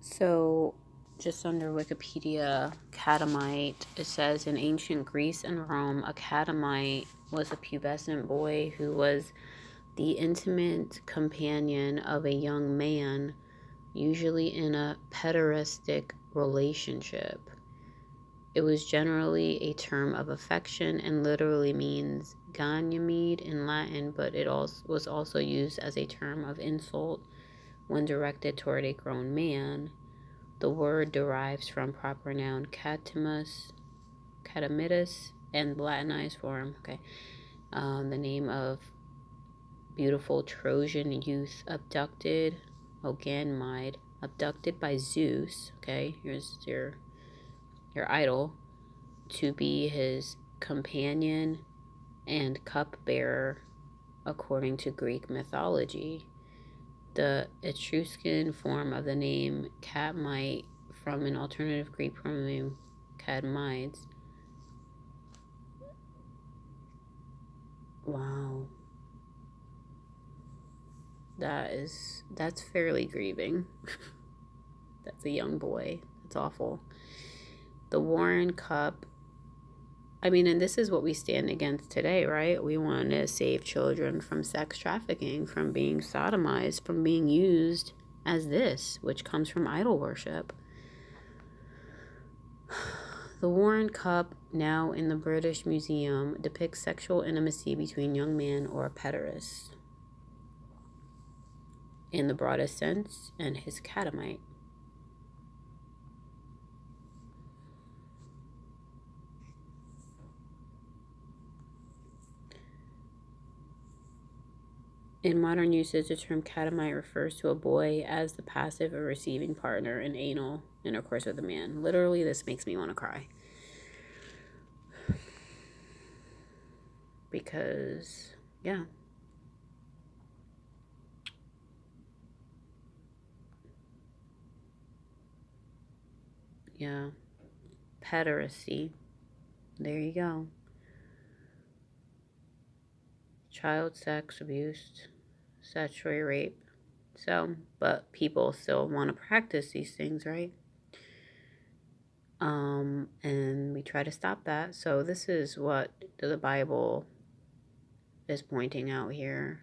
So, just under Wikipedia, catamite, it says in ancient Greece and Rome, a catamite was a pubescent boy who was the intimate companion of a young man, usually in a pederastic relationship. It was generally a term of affection and literally means Ganymede in Latin, but it was also used as a term of insult when directed toward a grown man. The word derives from proper noun catamitus, and Latinized form, the name of beautiful Trojan youth abducted, Ganymede, abducted by Zeus. Okay, here's your idol, to be his companion and cupbearer, according to Greek mythology. The Etruscan form of the name Katmite from an alternative Greek pronoun Kadmides. Wow. That's fairly grieving. That's a young boy. That's awful. The Warren Cup. I mean, and this is what we stand against today, right? We want to save children from sex trafficking, from being sodomized, from being used as this, which comes from idol worship. The Warren Cup, now in the British Museum, depicts sexual intimacy between young man or a pederast, in the broadest sense, and his catamite. In modern usage, the term catamite refers to a boy as the passive or receiving partner in anal intercourse with a man. Literally, this makes me want to cry. Because, yeah. Yeah. Pederasty. There you go. Child sex abuse, statutory rape. So, but people still want to practice these things, right? And we try to stop that. So this is what the Bible is pointing out here.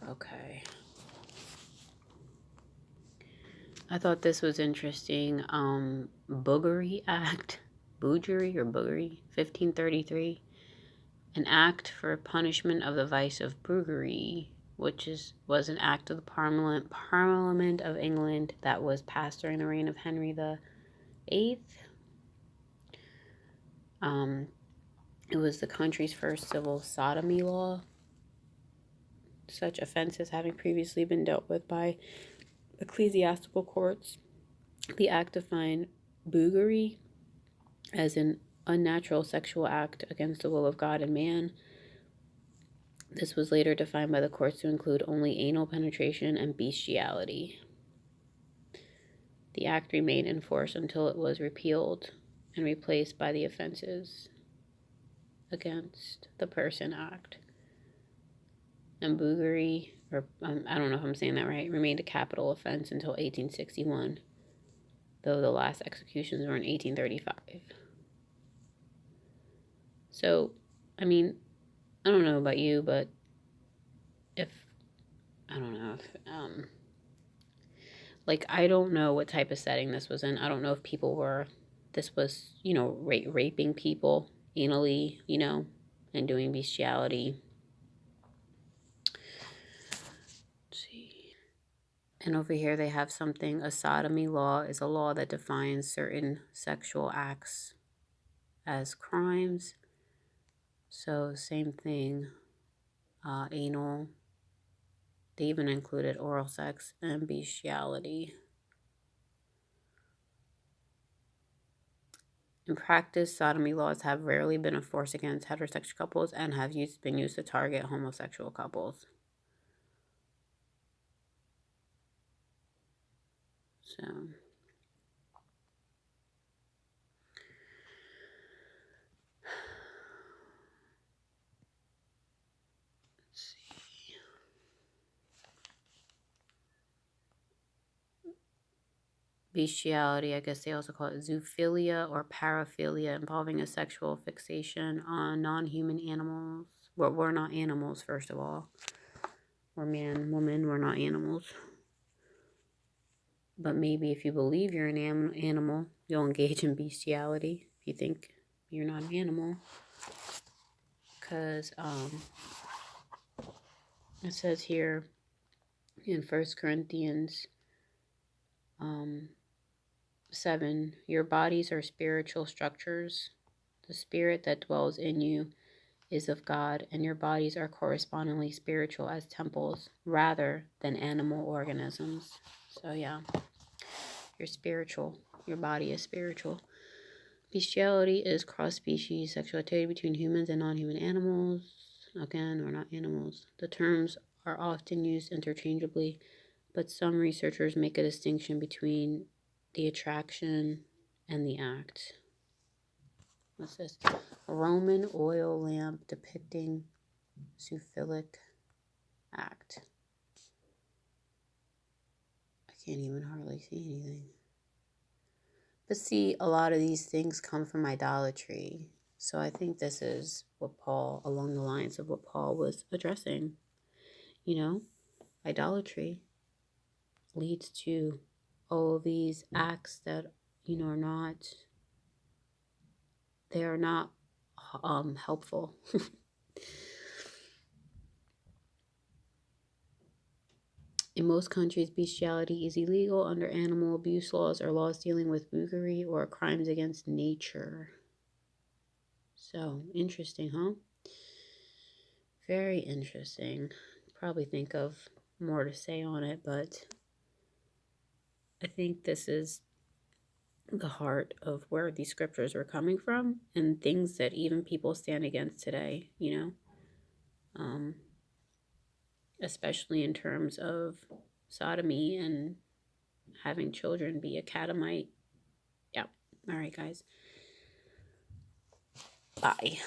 Okay. I thought this was interesting. Boogery Act, Boogery or Boogery, 1533. An act for punishment of the vice of boogery, which was an act of the Parliament of England that was passed during the reign of Henry VIII. It was the country's first civil sodomy law, such offenses having previously been dealt with by ecclesiastical courts. The act defined boogery as an unnatural sexual act against the will of God and man. This was later defined by the courts to include only anal penetration and bestiality. The act remained in force until it was repealed and replaced by the Offenses Against the Person Act. And boogery, or I don't know if I'm saying that right, remained a capital offense until 1861, though the last executions were in 1835. So, I mean, I don't know about you, but I don't know if, I don't know what type of setting this was in. I don't know if this was, raping people anally, and doing bestiality. Let's see. And over here they have something. A sodomy law is a law that defines certain sexual acts as crimes. So same thing. Anal. They even included oral sex and bestiality. In practice, sodomy laws have rarely been enforced against heterosexual couples and have been used to target homosexual couples. So, Bestiality, I guess they also call it zoophilia or paraphilia, involving a sexual fixation on non-human animals. Well, we're not animals, first of all. We're man, woman, we're not animals. But maybe if you believe you're an animal, you'll engage in bestiality if you think you're not an animal. Because it says here in 1 Corinthians 7, your bodies are spiritual structures. The spirit that dwells in you is of God, and your bodies are correspondingly spiritual as temples rather than animal organisms. So yeah, you're spiritual. Your body is spiritual. Bestiality is cross-species sexual activity between humans and non-human animals. Again, we're not animals. The terms are often used interchangeably, but some researchers make a distinction between the attraction and the act. What's this? A Roman oil lamp depicting zoophilic act. I can't even hardly see anything. But see, a lot of these things come from idolatry. So I think this is what Paul, along the lines of what Paul was addressing. You know, idolatry leads to all these acts that, are not, they are not helpful. In most countries, bestiality is illegal under animal abuse laws or laws dealing with buggery or crimes against nature. So, interesting, huh? Very interesting. Probably think of more to say on it, but I think this is the heart of where these scriptures are coming from and things that even people stand against today, especially in terms of sodomy and having children be a catamite. Yeah. All right, guys. Bye.